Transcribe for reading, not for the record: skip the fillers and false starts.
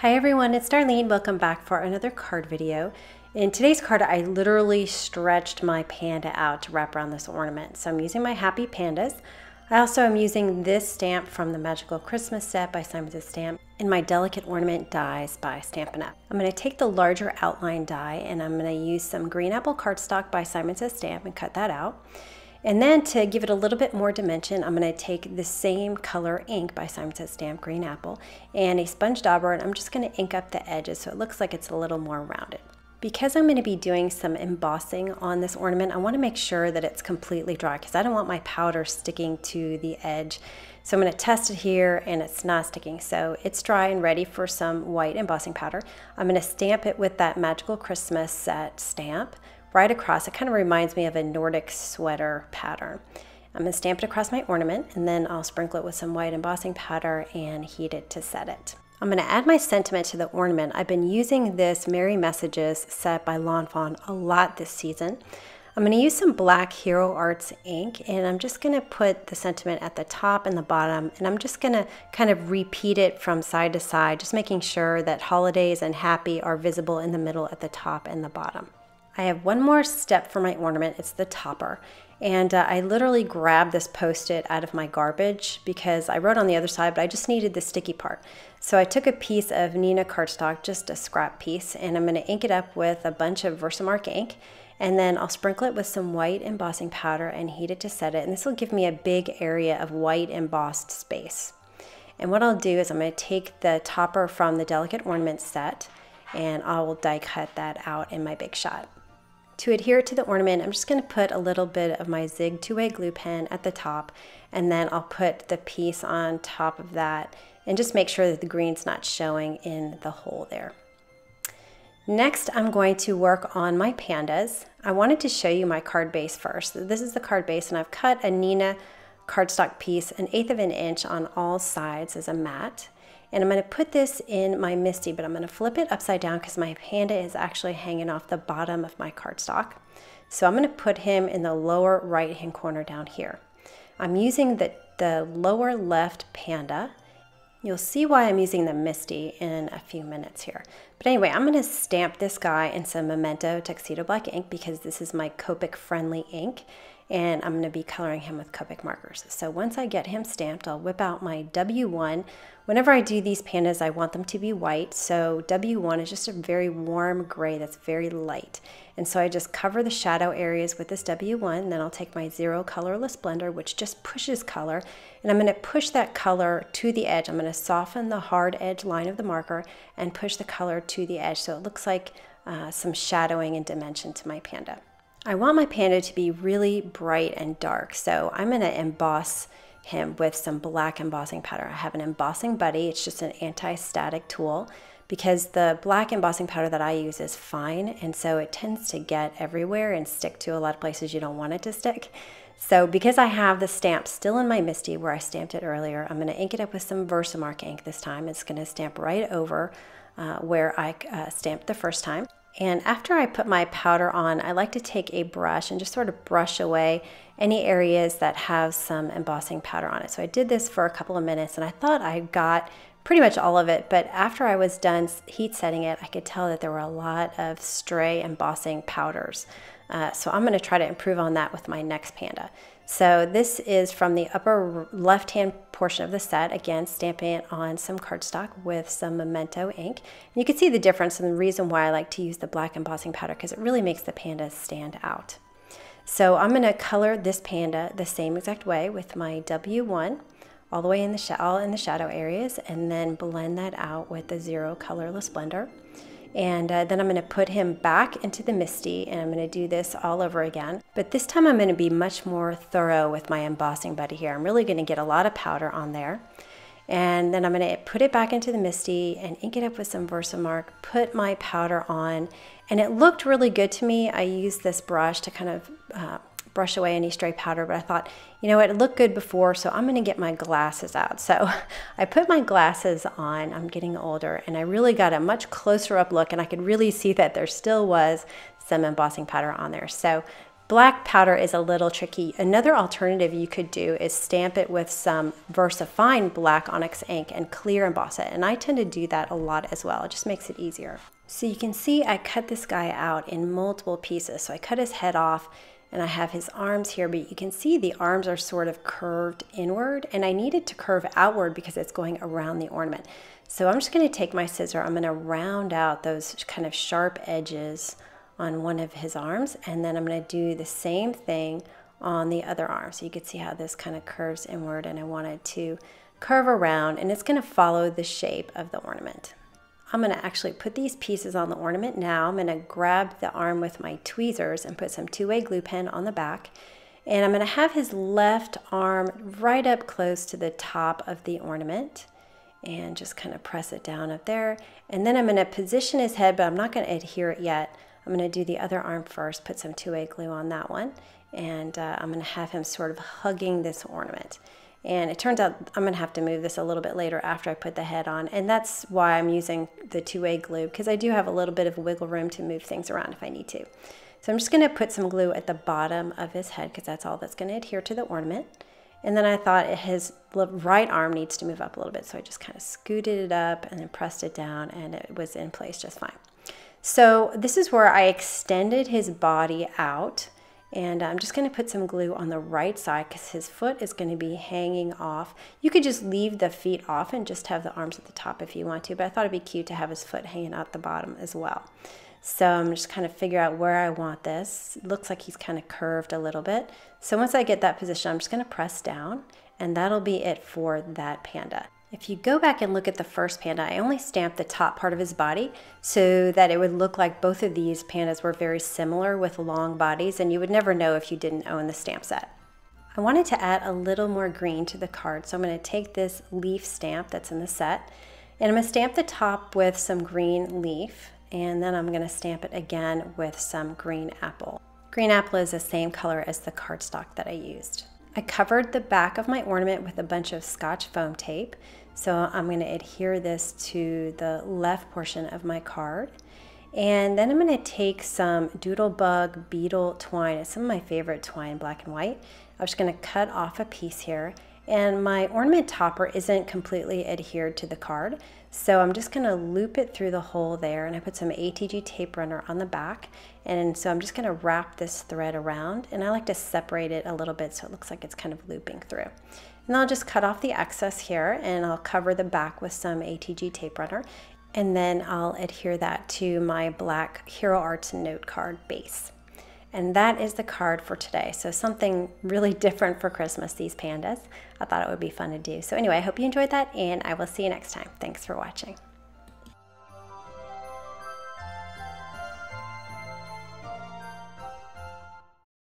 Hi everyone, it's Darlene. Welcome back for another card video. In today's card, I literally stretched my panda out to wrap around this ornament. So I'm using my Happy Pandas. I also am using this stamp from the Magical Christmas set by Simon Says Stamp and my Delicate Ornament dies by Stampin' Up. I'm going to take the larger outline die and I'm going to use some Green Apple cardstock by Simon Says Stamp and cut that out. And then to give it a little bit more dimension, I'm going to take the same color ink by Simon Says Stamp, Green Apple, and a sponge dauber, and I'm just going to ink up the edges so it looks like it's a little more rounded. Because I'm going to be doing some embossing on this ornament, I want to make sure that it's completely dry because I don't want my powder sticking to the edge. So I'm going to test it here and it's not sticking. So it's dry and ready for some white embossing powder. I'm going to stamp it with that Magical Christmas set stamp right across. It kind of reminds me of a Nordic sweater pattern. I'm going to stamp it across my ornament and then I'll sprinkle it with some white embossing powder and heat it to set it. I'm going to add my sentiment to the ornament. I've been using this Merry Messages set by Lawn Fawn a lot this season. I'm going to use some black Hero Arts ink and I'm just going to put the sentiment at the top and the bottom, and I'm just going to kind of repeat it from side to side, just making sure that holidays and happy are visible in the middle, at the top and the bottom. I have one more step for my ornament. It's the topper. And I literally grabbed this Post-it out of my garbage because I wrote on the other side, but I just needed the sticky part. So I took a piece of Nina cardstock, just a scrap piece, and I'm going to ink it up with a bunch of Versamark ink. And then I'll sprinkle it with some white embossing powder and heat it to set it. And this will give me a big area of white embossed space. And what I'll do is I'm going to take the topper from the Delicate Ornament set and I will die cut that out in my Big Shot. To adhere to the ornament, I'm just going to put a little bit of my Zig two-way glue pen at the top, and then I'll put the piece on top of that and just make sure that the green's not showing in the hole there. Next, I'm going to work on my pandas. I wanted to show you my card base first. This is the card base, and I've cut a Nina cardstock piece 1/8 of an inch on all sides as a mat. And I'm going to put this in my Misty, but I'm going to flip it upside down because my panda is actually hanging off the bottom of my cardstock. So I'm going to put him in the lower right hand corner down here. I'm using the lower left panda. You'll see why I'm using the Misty in a few minutes here. But anyway, I'm going to stamp this guy in some Memento Tuxedo Black ink because this is my Copic friendly ink. And I'm going to be coloring him with Copic markers. So once I get him stamped, I'll whip out my W1. Whenever I do these pandas, I want them to be white. So W1 is just a very warm gray that's very light. And so I just cover the shadow areas with this W1. Then I'll take my Zero Colorless Blender, which just pushes color. And I'm going to push that color to the edge. I'm going to soften the hard edge line of the marker and push the color to the edge. So it looks like some shadowing and dimension to my panda. I want my panda to be really bright and dark, so I'm going to emboss him with some black embossing powder. I have an embossing buddy. It's just an anti-static tool because the black embossing powder that I use is fine, and so it tends to get everywhere and stick to a lot of places you don't want it to stick. So because I have the stamp still in my Misty where I stamped it earlier, I'm going to ink it up with some Versamark ink this time. It's going to stamp right over where I stamped the first time. And after I put my powder on, I like to take a brush and just sort of brush away any areas that have some embossing powder on it. So I did this for a couple of minutes and I thought I got pretty much all of it, but after I was done heat setting it, I could tell that there were a lot of stray embossing powders. So I'm going to try to improve on that with my next panda. So this is from the upper left-hand portion of the set, again stamping it on some cardstock with some Memento ink. And you can see the difference and the reason why I like to use the black embossing powder because it really makes the pandas stand out. So I'm going to color this panda the same exact way with my W1 all the way in the shadow areas, and then blend that out with the Zero Colorless Blender. And then I'm going to put him back into the Misty, and I'm going to do this all over again. But this time I'm going to be much more thorough with my embossing buddy here. I'm really going to get a lot of powder on there. And then I'm going to put it back into the Misty and ink it up with some Versamark, put my powder on, and it looked really good to me. I used this brush to kind of brush away any stray powder, but I thought, you know what, it looked good before, so I'm going to get my glasses out. So I put my glasses on. I'm getting older, and I really got a much closer up look, and I could really see that there still was some embossing powder on there. So Black powder is a little tricky. Another alternative you could do is stamp it with some VersaFine black onyx ink and clear emboss it. And I tend to do that a lot as well. It just makes it easier. So you can see I cut this guy out in multiple pieces. So I cut his head off and I have his arms here, but you can see the arms are sort of curved inward, and I need it to curve outward because it's going around the ornament. So I'm just going to take my scissor, I'm going to round out those kind of sharp edges on one of his arms, and then I'm going to do the same thing on the other arm. So you can see how this kind of curves inward, and I want it to curve around, and it's going to follow the shape of the ornament. I'm going to actually put these pieces on the ornament now. I'm going to grab the arm with my tweezers and put some two-way glue pen on the back. And I'm going to have his left arm right up close to the top of the ornament and just kind of press it down up there. And then I'm going to position his head, but I'm not going to adhere it yet. I'm going to do the other arm first, put some two-way glue on that one. And I'm going to have him sort of hugging this ornament. And it turns out I'm going to have to move this a little bit later after I put the head on. And that's why I'm using the two-way glue, because I do have a little bit of wiggle room to move things around if I need to. So I'm just going to put some glue at the bottom of his head because that's all that's going to adhere to the ornament. And then I thought his right arm needs to move up a little bit. So I just kind of scooted it up and then pressed it down, and it was in place just fine. So this is where I extended his body out. And I'm just going to put some glue on the right side because his foot is going to be hanging off. You could just leave the feet off and just have the arms at the top if you want to, but I thought it'd be cute to have his foot hanging out the bottom as well. So I'm just kind of figure out where I want this. It looks like he's kind of curved a little bit. So once I get that position, I'm just going to press down, and that'll be it for that panda. If you go back and look at the first panda, I only stamped the top part of his body so that it would look like both of these pandas were very similar with long bodies, and you would never know if you didn't own the stamp set. I wanted to add a little more green to the card, so I'm going to take this leaf stamp that's in the set, and I'm going to stamp the top with some green leaf, and then I'm going to stamp it again with some green apple. Green apple is the same color as the cardstock that I used. I covered the back of my ornament with a bunch of Scotch foam tape. So I'm going to adhere this to the left portion of my card. And then I'm going to take some Doodlebug beetle twine. It's some of my favorite twine, black and white. I'm just going to cut off a piece here. And my ornament topper isn't completely adhered to the card. So I'm just going to loop it through the hole there. And I put some ATG tape runner on the back. And so I'm just going to wrap this thread around. And I like to separate it a little bit so it looks like it's kind of looping through. And I'll just cut off the excess here, and I'll cover the back with some ATG tape runner, and then I'll adhere that to my black Hero Arts note card base. And that is the card for today. So something really different for Christmas, these pandas. I thought it would be fun to do. So anyway, I hope you enjoyed that, and I will see you next time. Thanks for watching.